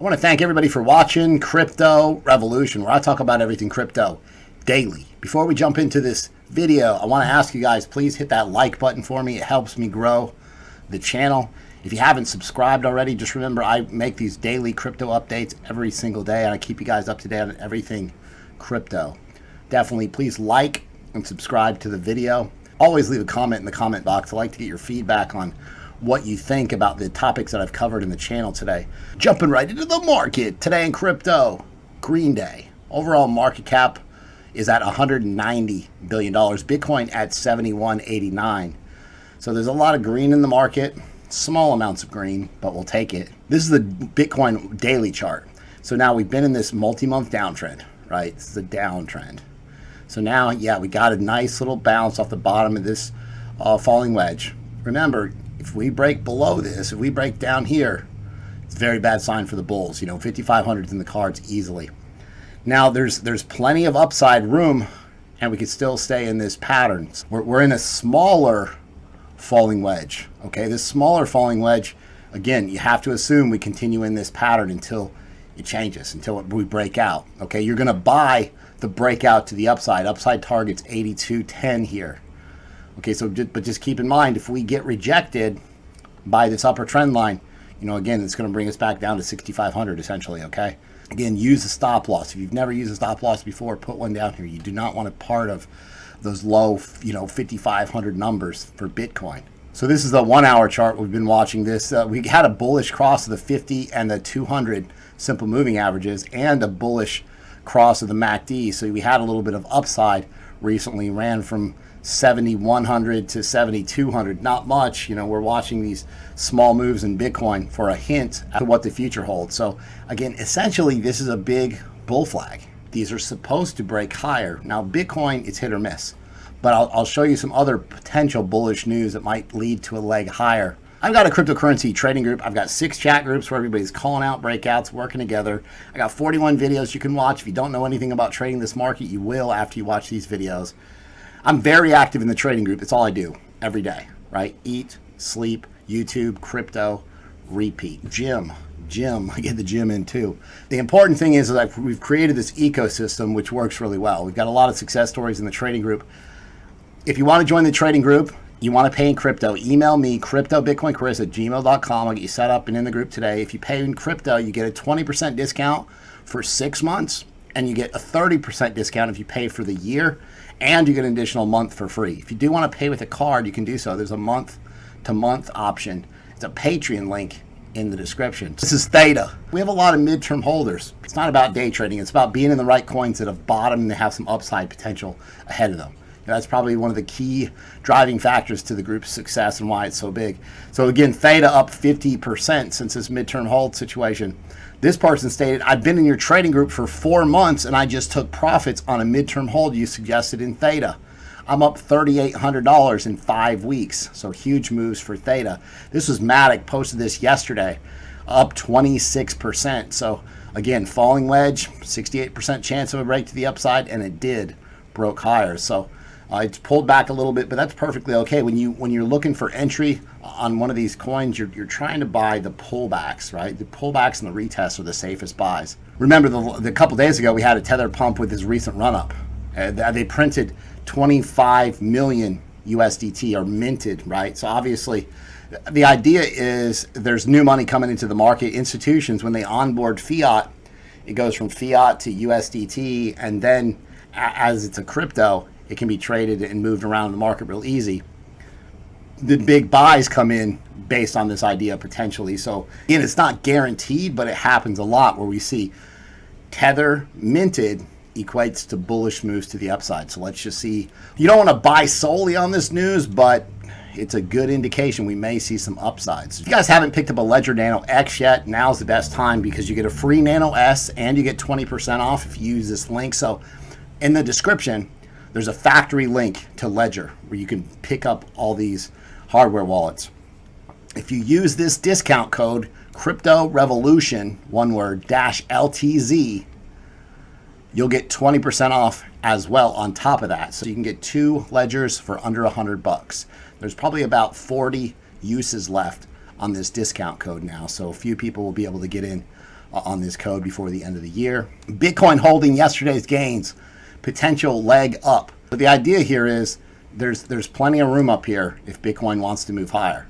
I want to thank everybody for watching Crypto Revolution, where I talk about everything crypto daily. Before we jump into this video, I want to ask you guys, please hit that like button for me. It helps me grow the channel. If you haven't subscribed already, just remember I make these daily crypto updates every single day, and I keep you guys up to date on everything crypto. Definitely please like and subscribe to the video. Always leave a comment in the comment box. I like to get your feedback on what you think about the topics that I've covered in the channel today. Jumping right into the market. Today in crypto, green day. Overall market cap is at $190 billion. Bitcoin at $71.89. So there's a lot of green in the market. Small amounts of green, but we'll take it. This is the Bitcoin daily chart. So now we've been in this multi-month downtrend, right? This is a downtrend. So now, yeah, we got a nice little bounce off the bottom of this falling wedge. Remember, if we break below this, if we break down here, it's a very bad sign for the bulls. You know, 5,500 is in the cards easily. Now, there's plenty of upside room, and we could still stay in this pattern. We're in a smaller falling wedge, okay? This smaller falling wedge, again, you have to assume we continue in this pattern until it changes, until we break out, okay? You're going to buy the breakout to the upside. Upside target's 82.10 here. Okay, so but just keep in mind, if we get rejected by this upper trend line, you know, again, it's going to bring us back down to 6,500 essentially, okay? Again, use a stop loss. If you've never used a stop loss before, put one down here. You do not want a part of those low, 5,500 numbers for Bitcoin. So this is the 1 hour chart. We've been watching this. We had a bullish cross of the 50 and the 200 simple moving averages and a bullish cross of the MACD. So we had a little bit of upside recently, ran from 7,100 to 7,200. Not much. You know, we're watching these small moves in Bitcoin for a hint at what the future holds. So again, essentially, this is a big bull flag. These are supposed to break higher. Now, Bitcoin, it's hit or miss. But I'll show you some other potential bullish news that might lead to a leg higher. I've got a cryptocurrency trading group. I've got 6 chat groups where everybody's calling out breakouts, working together. I got 41 videos you can watch. If you don't know anything about trading this market, you will after you watch these videos. I'm very active in the trading group. It's all I do every day, right? Eat, sleep, YouTube, crypto, repeat. Gym, I get the gym in too. The important thing is that we've created this ecosystem which works really well. We've got a lot of success stories in the trading group. If you want to join the trading group, you want to pay in crypto, email me, cryptobitcoinchris@gmail.com. I'll get you set up and in the group today. If you pay in crypto, you get a 20% discount for 6 months, and you get a 30% discount if you pay for the year, and you get an additional month for free. If you do want to pay with a card, you can do so. There's a month-to-month option. It's a Patreon link in the description. This is Theta. We have a lot of midterm holders. It's not about day trading. It's about being in the right coins that have bottomed and have some upside potential ahead of them. That's probably one of the key driving factors to the group's success and why it's so big. So again, Theta up 50% since this midterm hold situation. This person stated, I've been in your trading group for 4 months and I just took profits on a midterm hold you suggested in Theta. I'm up $3,800 in 5 weeks. So huge moves for Theta. This was Matic, posted this yesterday, up 26%. So again, falling wedge, 68% chance of a break to the upside, and it did, broke higher. So it's pulled back a little bit, but that's perfectly okay. When you're looking for entry on one of these coins, you're trying to buy the pullbacks, right? The pullbacks and the retests are the safest buys. Remember, the couple days ago, we had a Tether pump with his recent run-up. They printed 25 million USDT, or minted, right? So obviously, the idea is there's new money coming into the market. Institutions, when they onboard fiat, it goes from fiat to USDT, and then as it's a crypto, it can be traded and moved around the market real easy. The big buys come in based on this idea potentially. So again, it's not guaranteed, but it happens a lot where we see Tether minted equates to bullish moves to the upside. So let's just see. You don't want to buy solely on this news, but it's a good indication we may see some upsides. If you guys haven't picked up a Ledger Nano X yet, now's the best time because you get a free Nano S and you get 20% off if you use this link. So in the description, there's a factory link to Ledger where you can pick up all these hardware wallets. If you use this discount code, Crypto Revolution, one word, -LTZ, you'll get 20% off as well on top of that. So you can get 2 ledgers for under $100. There's probably about 40 uses left on this discount code now. So a few people will be able to get in on this code before the end of the year. Bitcoin holding yesterday's gains, potential leg up. But the idea here is there's plenty of room up here if Bitcoin wants to move higher.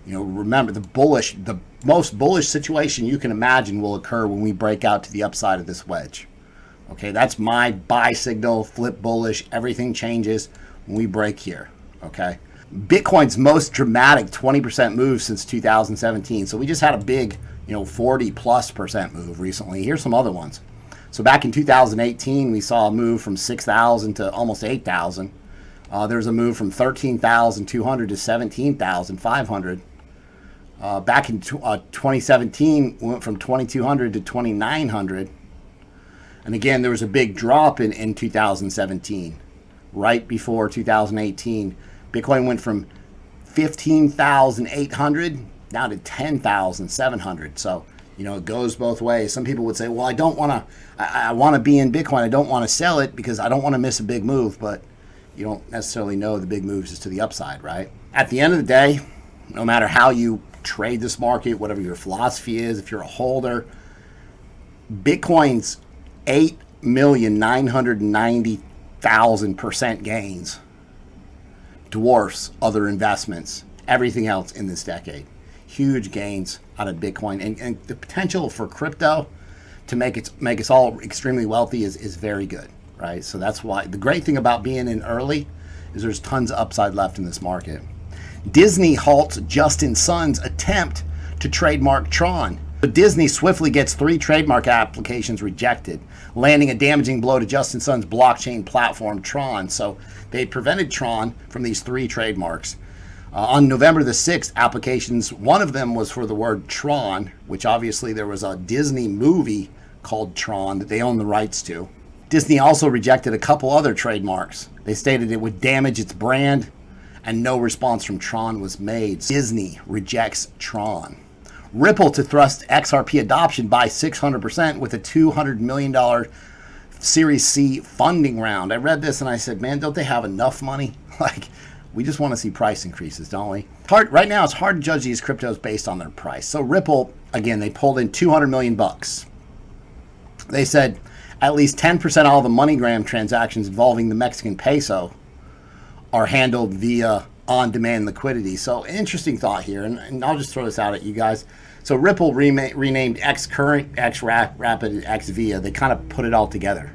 You know, remember the most bullish situation you can imagine will occur when we break out to the upside of this wedge. Okay, that's my buy signal, flip bullish, everything changes when we break here, okay? Bitcoin's most dramatic 20% move since 2017. So we just had a big, 40+% move recently. Here's some other ones. So back in 2018, we saw a move from 6,000 to almost 8,000. There's a move from 13,200 to 17,500. Back in 2017, we went from 2,200 to 2,900. And again, there was a big drop in 2017. Right before 2018, Bitcoin went from 15,800 down to 10,700. So, it goes both ways. Some people would say, well, I want to be in Bitcoin. I don't want to sell it because I don't want to miss a big move. But you don't necessarily know the big moves is to the upside, right? At the end of the day, no matter how you trade this market, whatever your philosophy is, if you're a holder, Bitcoin's 8,990,000% gains dwarfs other investments, everything else in this decade. Huge gains out of Bitcoin, and the potential for crypto to make us all extremely wealthy is very good, right? So that's why the great thing about being in early is there's tons of upside left in this market. Disney halts Justin Sun's attempt to trademark Tron. But Disney swiftly gets 3 trademark applications rejected, landing a damaging blow to Justin Sun's blockchain platform, Tron. So they prevented Tron from these 3 trademarks. On November the 6th, applications, one of them was for the word Tron, which obviously there was a Disney movie called Tron that they own the rights to. Disney also rejected a couple other trademarks. They stated it would damage its brand, and no response from Tron was made. Disney rejects Tron. Ripple to thrust XRP adoption by 600% with a $200 million Series C funding round. I read this and I said, man, don't they have enough money? We just want to see price increases, don't we? Right now, it's hard to judge these cryptos based on their price. So Ripple, again, they pulled in $200 million. They said at least 10% of all the MoneyGram transactions involving the Mexican peso are handled via on-demand liquidity. So interesting thought here, and I'll just throw this out at you guys. So Ripple renamed X Current, X Rapid, X Via. They kind of put it all together,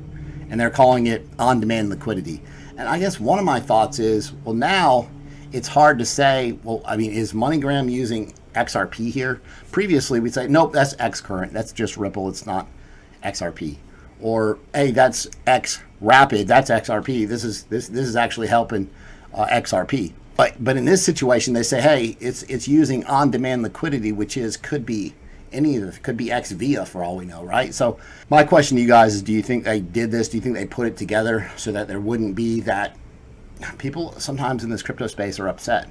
and they're calling it on-demand liquidity. And I guess one of my thoughts is, well, now it's hard to say, well, I mean, is MoneyGram using XRP here? Previously, we'd say, nope, that's X Current. That's just Ripple. It's not XRP. Or, hey, that's X Rapid. That's XRP. This is actually helping XRP. But in this situation, they say, hey, it's using on-demand liquidity, which could be any of it. Could be X Via for all we know, right? So my question to you guys is, do you think they did this? Do you think they put it together so that there wouldn't be that? People sometimes in this crypto space are upset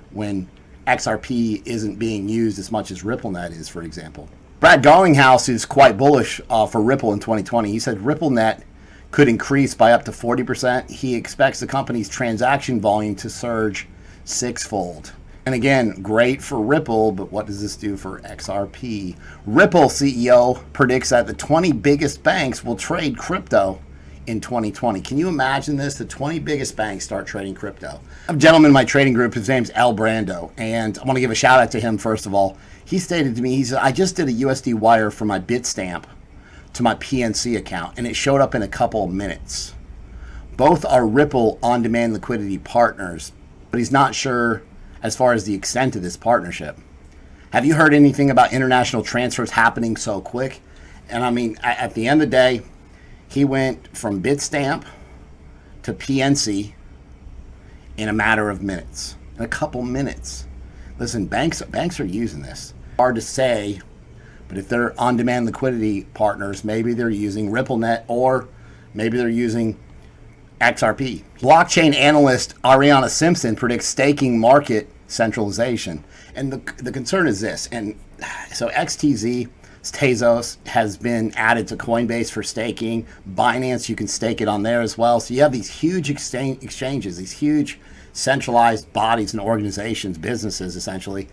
when XRP isn't being used as much as RippleNet is, for example. Brad Garlinghouse is quite bullish for Ripple in 2020. He said RippleNet could increase by up to 40%. He expects the company's transaction volume to surge 6-fold. And again, great for Ripple, but what does this do for XRP? Ripple CEO predicts that the 20 biggest banks will trade crypto in 2020. Can you imagine this? The 20 biggest banks start trading crypto. I have a gentleman in my trading group, his name's El Brando, and I want to give a shout out to him first of all. He stated to me, he said, I just did a USD wire for my Bitstamp to my PNC account, and it showed up in a couple of minutes. Both are Ripple on-demand liquidity partners, but he's not sure as far as the extent of this partnership. Have you heard anything about international transfers happening so quick? And I mean, at the end of the day, he went from Bitstamp to PNC in a matter of minutes, in a couple minutes. Listen, banks are using this. Hard to say, but if they're on-demand liquidity partners, maybe they're using RippleNet or maybe they're using XRP. Blockchain analyst Ariana Simpson predicts staking market centralization. And the concern is this. And so XTZ, Tezos has been added to Coinbase for staking. Binance, you can stake it on there as well. So you have these huge exchanges, these huge centralized bodies and organizations, businesses essentially,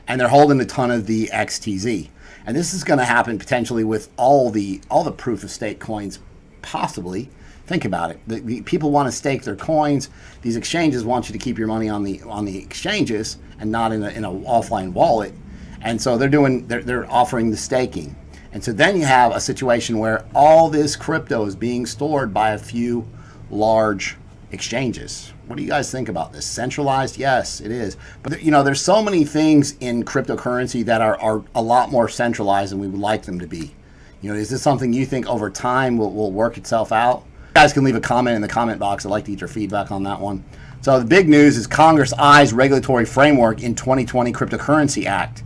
and they're holding a ton of the XTZ. And this is going to happen potentially with all the proof of stake coins, possibly. Think about it. The people want to stake their coins. These exchanges want you to keep your money on the exchanges and not in a offline wallet. And so they're offering the staking. And so then you have a situation where all this crypto is being stored by a few large exchanges. What do you guys think about this? Centralized? Yes, it is. But there's so many things in cryptocurrency that are a lot more centralized than we would like them to be. Is this something you think over time will work itself out? You guys can leave a comment in the comment box. I'd like to get your feedback on that one. So the big news is Congress eyes regulatory framework in 2020 Cryptocurrency Act.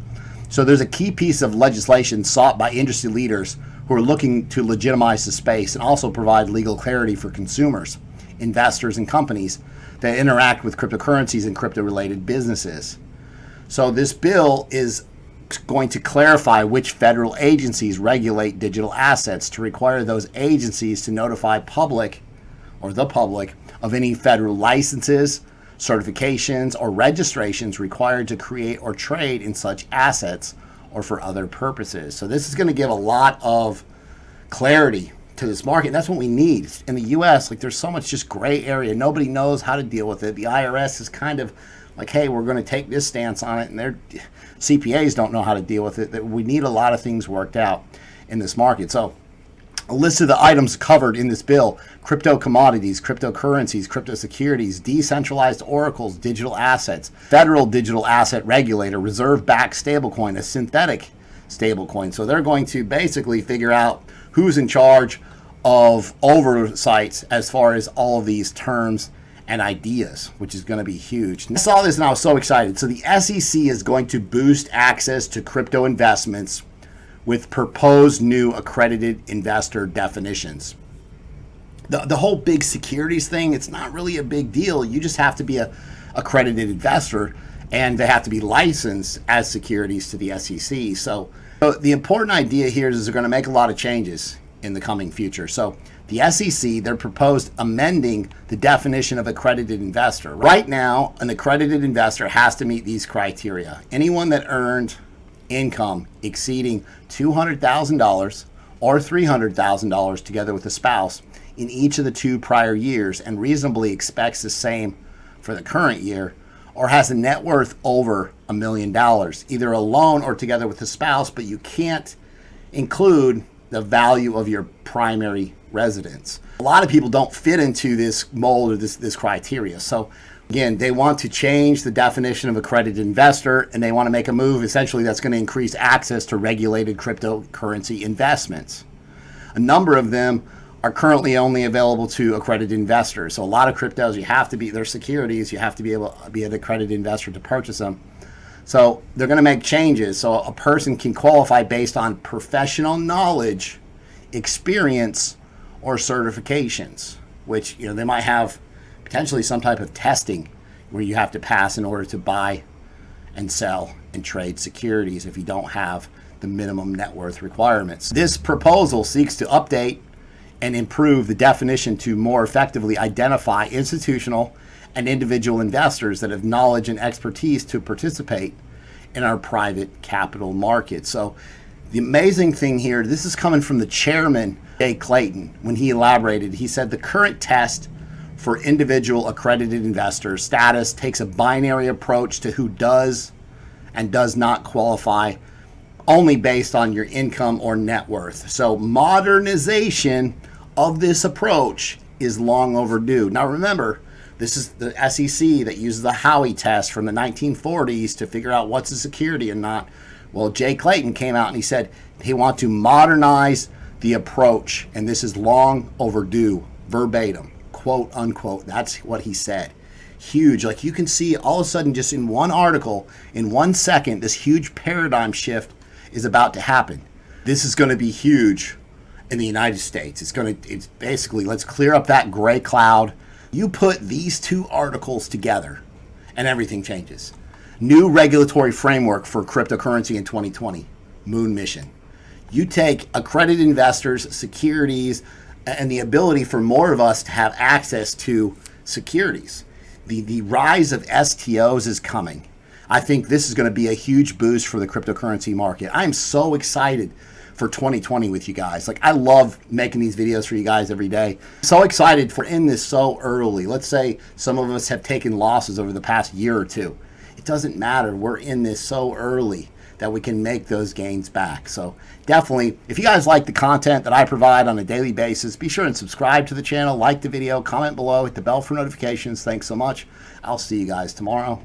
So there's a key piece of legislation sought by industry leaders who are looking to legitimize the space and also provide legal clarity for consumers, investors, and companies that interact with cryptocurrencies and crypto-related businesses. So this bill is going to clarify which federal agencies regulate digital assets to require those agencies to notify the public of any federal licenses, certifications, or registrations required to create or trade in such assets or for other purposes. So this is going to give a lot of clarity to this market. And that's what we need. In the US, there's so much just gray area. Nobody knows how to deal with it. The IRS is kind of like, hey, we're going to take this stance on it, and their CPAs don't know how to deal with it. We need a lot of things worked out in this market. So a list of the items covered in this bill: crypto commodities, cryptocurrencies, crypto securities, decentralized oracles, digital assets, federal digital asset regulator, reserve-backed stablecoin, a synthetic stablecoin. So they're going to basically figure out who's in charge of oversights as far as all of these terms and ideas, which is going to be huge. I saw this and I was so excited. So the SEC is going to boost access to crypto investments with proposed new accredited investor definitions. The whole big securities thing, it's not really a big deal. You just have to be a accredited investor, and they have to be licensed as securities to the SEC. So the important idea here is they're going to make a lot of changes in the coming future. So the SEC, they're proposed amending the definition of accredited investor. Right now, an accredited investor has to meet these criteria. Anyone that earned income exceeding $200,000 or $300,000 together with a spouse in each of the 2 prior years and reasonably expects the same for the current year, or has a net worth over $1 million, either alone or together with a spouse, but you can't include the value of your primary residence. A lot of people don't fit into this mold or this criteria. So again, they want to change the definition of accredited investor, and they want to make a move essentially that's going to increase access to regulated cryptocurrency investments. A number of them are currently only available to accredited investors. So a lot of cryptos, they're securities, you have to be able to be an accredited investor to purchase them. So they're going to make changes so a person can qualify based on professional knowledge, experience, or certifications, which they might have potentially some type of testing where you have to pass in order to buy and sell and trade securities if you don't have the minimum net worth requirements. This proposal seeks to update and improve the definition to more effectively identify institutional and individual investors that have knowledge and expertise to participate in our private capital market. So the amazing thing here, this is coming from the chairman, Jay Clayton. When he elaborated, he said the current test for individual accredited investor status takes a binary approach to who does and does not qualify, only based on your income or net worth. So modernization of this approach is long overdue. Now remember, this is the SEC that uses the Howey test from the 1940s to figure out what's a security and not. Well, Jay Clayton came out and he said he wants to modernize the approach, and this is long overdue, verbatim, quote unquote. That's what he said. Huge. Like you can see all of a sudden, just in one article, in 1 second, this huge paradigm shift is about to happen. This is going to be huge in the United States. It's basically, let's clear up that gray cloud. You put these 2 articles together and everything changes. New regulatory framework for cryptocurrency in 2020, Moon Mission. You take accredited investors, securities, and the ability for more of us to have access to securities. The rise of STOs is coming. I think this is going to be a huge boost for the cryptocurrency market. I'm so excited for 2020 with you guys. Like, I love making these videos for you guys every day. So excited for in this so early. Let's say some of us have taken losses over the past year or two. It doesn't matter. We're in this so early that we can make those gains back. So definitely, if you guys like the content that I provide on a daily basis, be sure and subscribe to the channel, like the video, comment below, hit the bell for notifications. Thanks so much. I'll see you guys tomorrow.